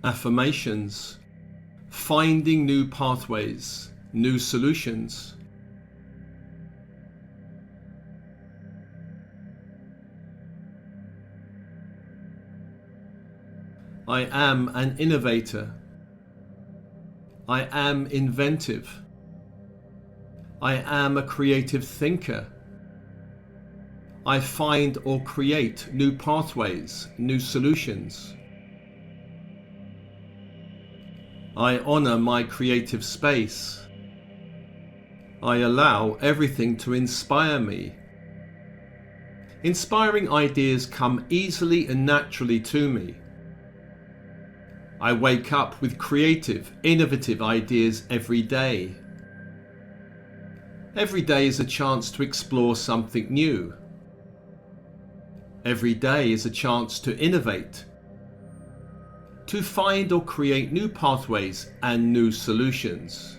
Affirmations. Finding new pathways, new solutions. I am an innovator. I am inventive. I am a creative thinker. I find or create new pathways, new solutions. I honor my creative space. I allow everything to inspire me. Inspiring ideas come easily and naturally to me. I wake up with creative, innovative ideas every day. Every day is a chance to explore something new. Every day is a chance to innovate, to find or create new pathways and new solutions.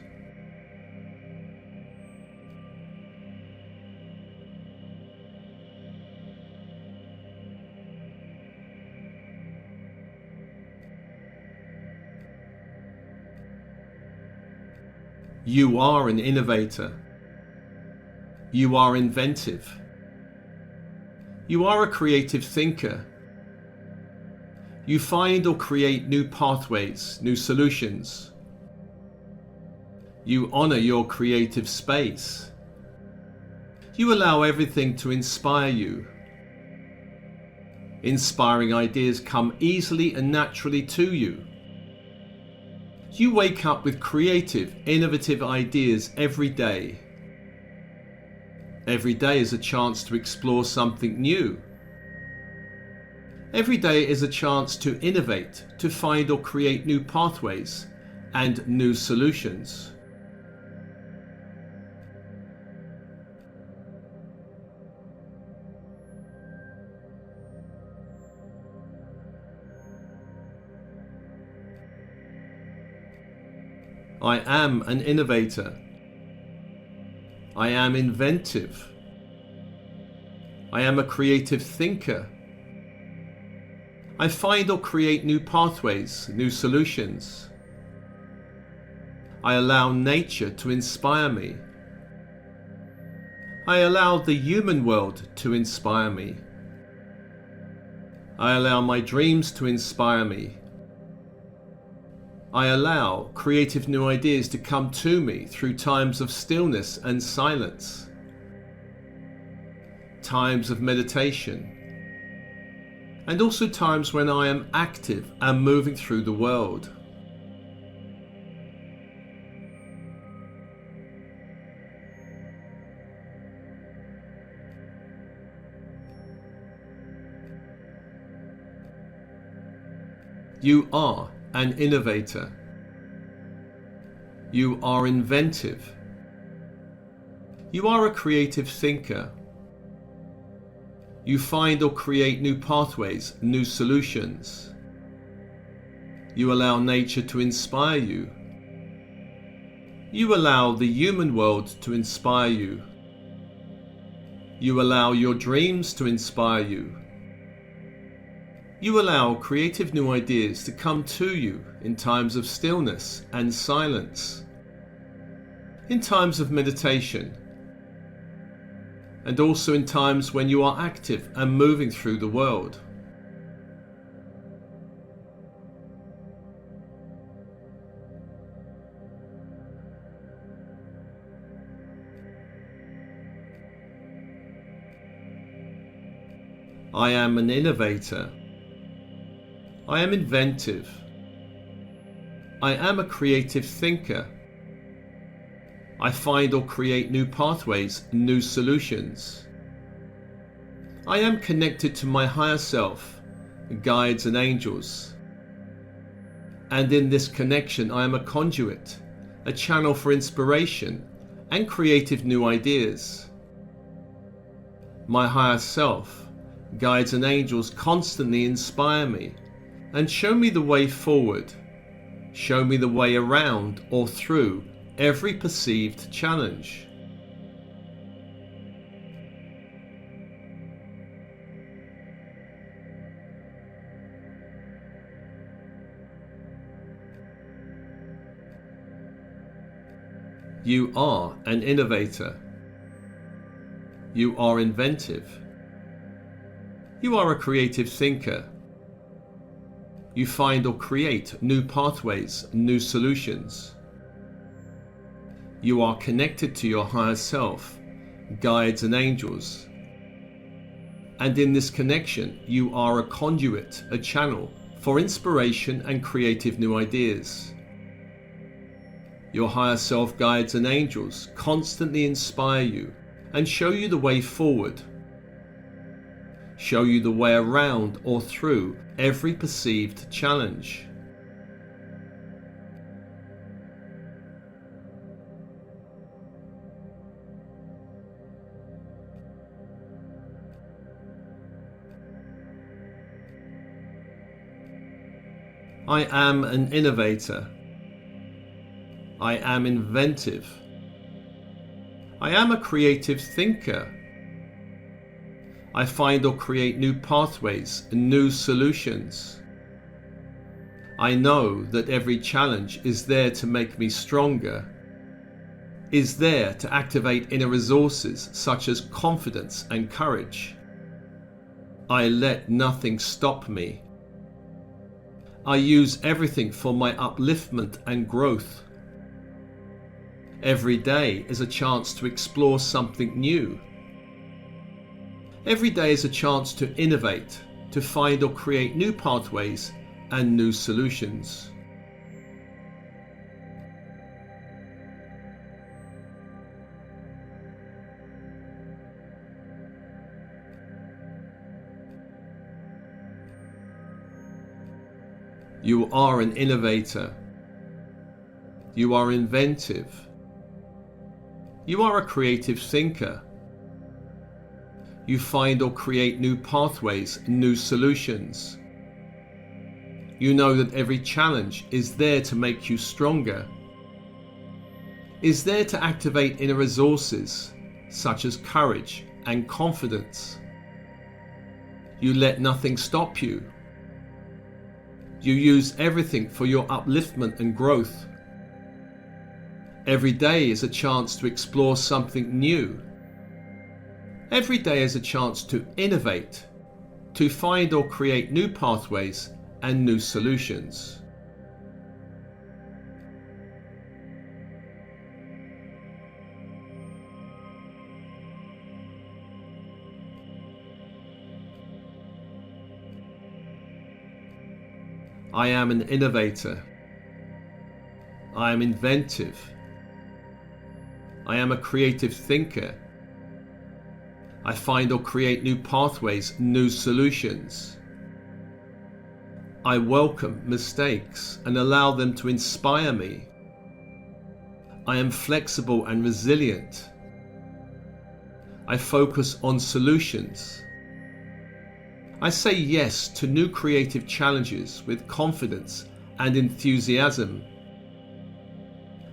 You are an innovator. You are inventive. You are a creative thinker. You find or create new pathways, new solutions. You honor your creative space. You allow everything to inspire you. Inspiring ideas come easily and naturally to you. You wake up with creative, innovative ideas every day. Every day is a chance to explore something new. Every day is a chance to innovate, to find or create new pathways and new solutions. I am an innovator. I am inventive. I am a creative thinker. I find or create new pathways, new solutions. I allow nature to inspire me. I allow the human world to inspire me. I allow my dreams to inspire me. I allow creative new ideas to come to me through times of stillness and silence, times of meditation, and also times when I am active and moving through the world. You are an innovator. You are inventive. You are a creative thinker. You find or create new pathways, new solutions. You allow nature to inspire you. You allow the human world to inspire you. You allow your dreams to inspire you. You allow creative new ideas to come to you in times of stillness and silence, in times of meditation, and also in times when you are active and moving through the world. I am an innovator. I am inventive. I am a creative thinker. I find or create new pathways, new solutions. I am connected to my higher self, guides and angels. And in this connection I am a conduit, a channel for inspiration and creative new ideas. My higher self, guides and angels constantly inspire me and show me the way forward, show me the way around or through every perceived challenge. You are an innovator. You are inventive. You are a creative thinker. You find or create new pathways, new solutions. You are connected to your higher self, guides and angels. And in this connection, you are a conduit, a channel for inspiration and creative new ideas. Your higher self, guides and angels constantly inspire you and show you the way forward. Show you the way around or through every perceived challenge. I am an innovator. I am inventive. I am a creative thinker. I find or create new pathways and new solutions. I know that every challenge is there to make me stronger, is there to activate inner resources such as confidence and courage. I let nothing stop me. I use everything for my upliftment and growth. Every day is a chance to explore something new. Every day is a chance to innovate, to find or create new pathways and new solutions. You are an innovator. You are inventive. You are a creative thinker. You find or create new pathways, new solutions. You know that every challenge is there to make you stronger, is there to activate inner resources such as courage and confidence. You let nothing stop you. You use everything for your upliftment and growth. Every day is a chance to explore something new. Every day is a chance to innovate, to find or create new pathways and new solutions. I am an innovator. I am inventive. I am a creative thinker. I find or create new pathways, new solutions. I welcome mistakes and allow them to inspire me. I am flexible and resilient. I focus on solutions. I say yes to new creative challenges with confidence and enthusiasm.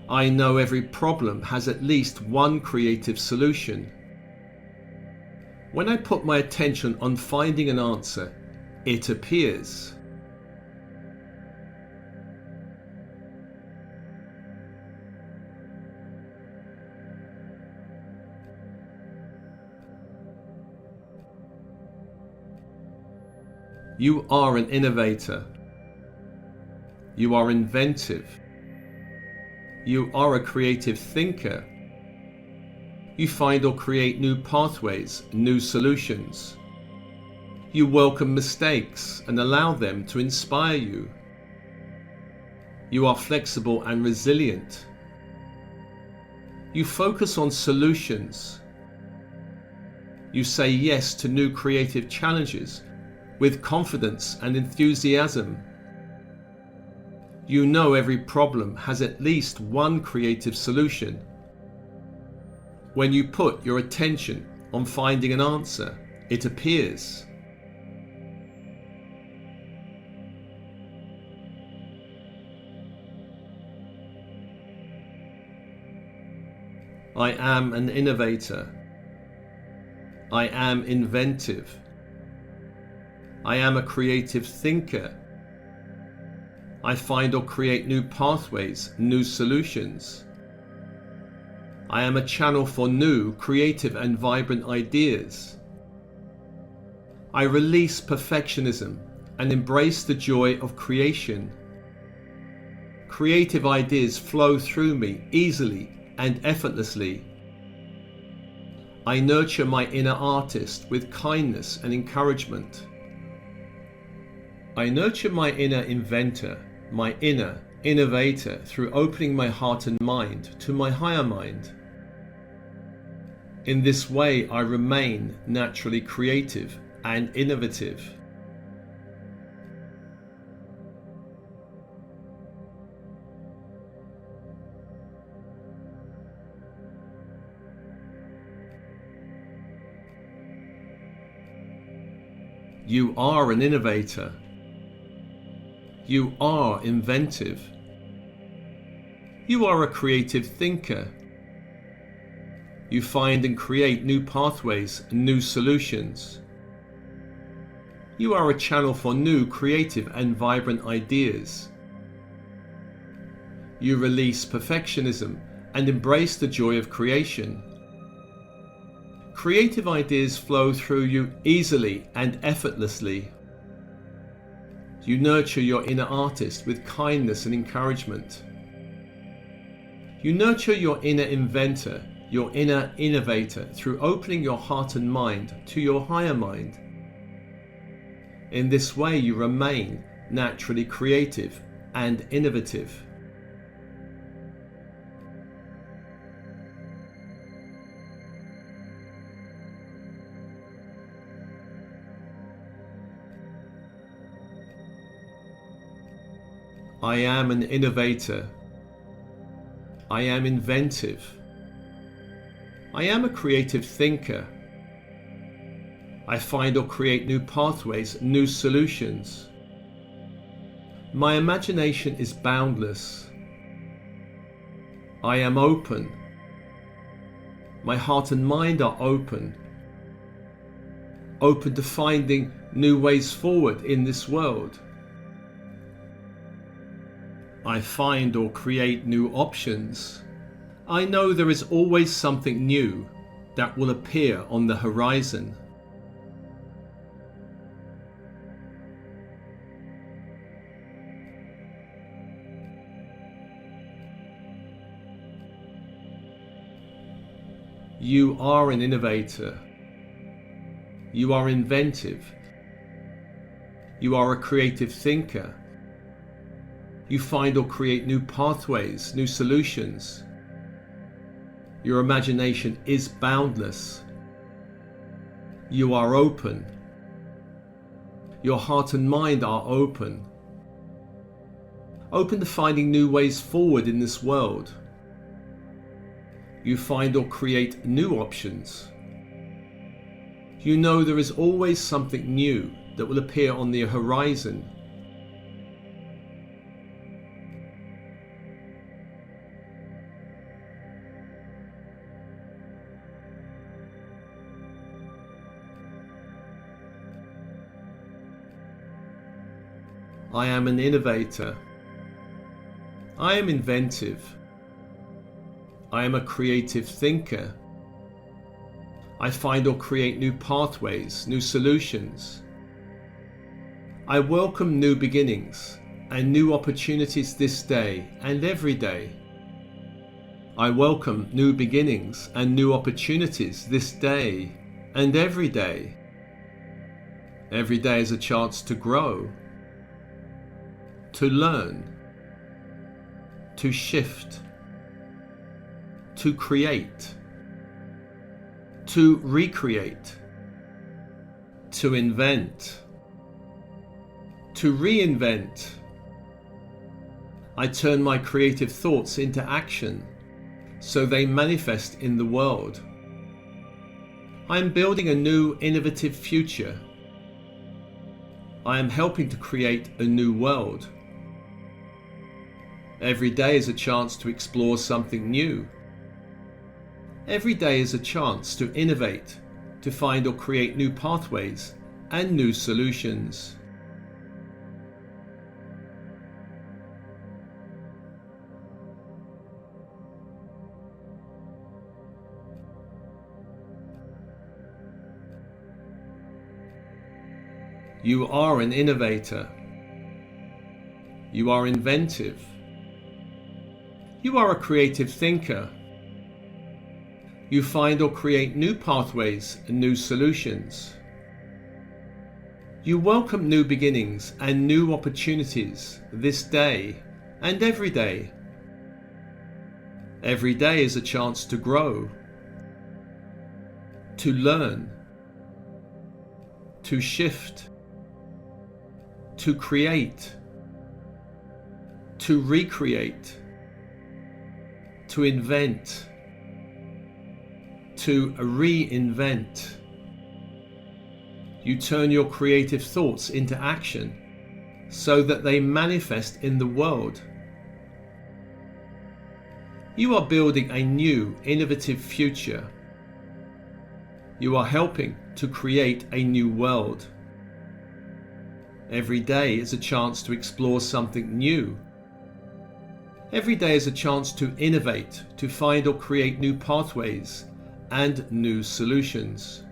I know every problem has at least one creative solution. When I put my attention on finding an answer, it appears. You are an innovator. You are inventive. You are a creative thinker. You find or create new pathways, new solutions. You welcome mistakes and allow them to inspire you. You are flexible and resilient. You focus on solutions. You say yes to new creative challenges with confidence and enthusiasm. You know every problem has at least one creative solution. When you put your attention on finding an answer, it appears. I am an innovator. I am inventive. I am a creative thinker. I find or create new pathways, new solutions. I am a channel for new, creative and vibrant ideas. I release perfectionism and embrace the joy of creation. Creative ideas flow through me easily and effortlessly. I nurture my inner artist with kindness and encouragement. I nurture my inner inventor, my inner innovator through opening my heart and mind to my higher mind. In this way, I remain naturally creative and innovative. You are an innovator. You are inventive. You are a creative thinker. You find and create new pathways and new solutions. You are a channel for new, creative and vibrant ideas. You release perfectionism and embrace the joy of creation. Creative ideas flow through you easily and effortlessly. You nurture your inner artist with kindness and encouragement. You nurture your inner inventor, your inner innovator through opening your heart and mind to your higher mind. In this way, you remain naturally creative and innovative. I am an innovator. I am inventive. I am a creative thinker. I find or create new pathways, new solutions. My imagination is boundless. I am open. My heart and mind are open. Open to finding new ways forward in this world. I find or create new options. I know there is always something new that will appear on the horizon. You are an innovator. You are inventive. You are a creative thinker. You find or create new pathways, new solutions. Your imagination is boundless. You are open. Your heart and mind are open. Open to finding new ways forward in this world. You find or create new options. You know there is always something new that will appear on the horizon. I am an innovator. I am inventive. I am a creative thinker. I find or create new pathways, new solutions. I welcome new beginnings and new opportunities this day and every day. I welcome new beginnings and new opportunities this day and every day. Every day is a chance to grow, to learn, to shift, to create, to recreate, to invent, to reinvent. I turn my creative thoughts into action so they manifest in the world. I am building a new innovative future. I am helping to create a new world. Every day is a chance to explore something new. Every day is a chance to innovate, to find or create new pathways and new solutions. You are an innovator. You are inventive. You are a creative thinker. You find or create new pathways and new solutions. You welcome new beginnings and new opportunities this day and every day. Every day is a chance to grow, to learn, to shift, to create, to recreate, to invent, to reinvent. You turn your creative thoughts into action so that they manifest in the world. You are building a new, innovative future. You are helping to create a new world. Every day is a chance to explore something new. Every day is a chance to innovate, to find or create new pathways and new solutions.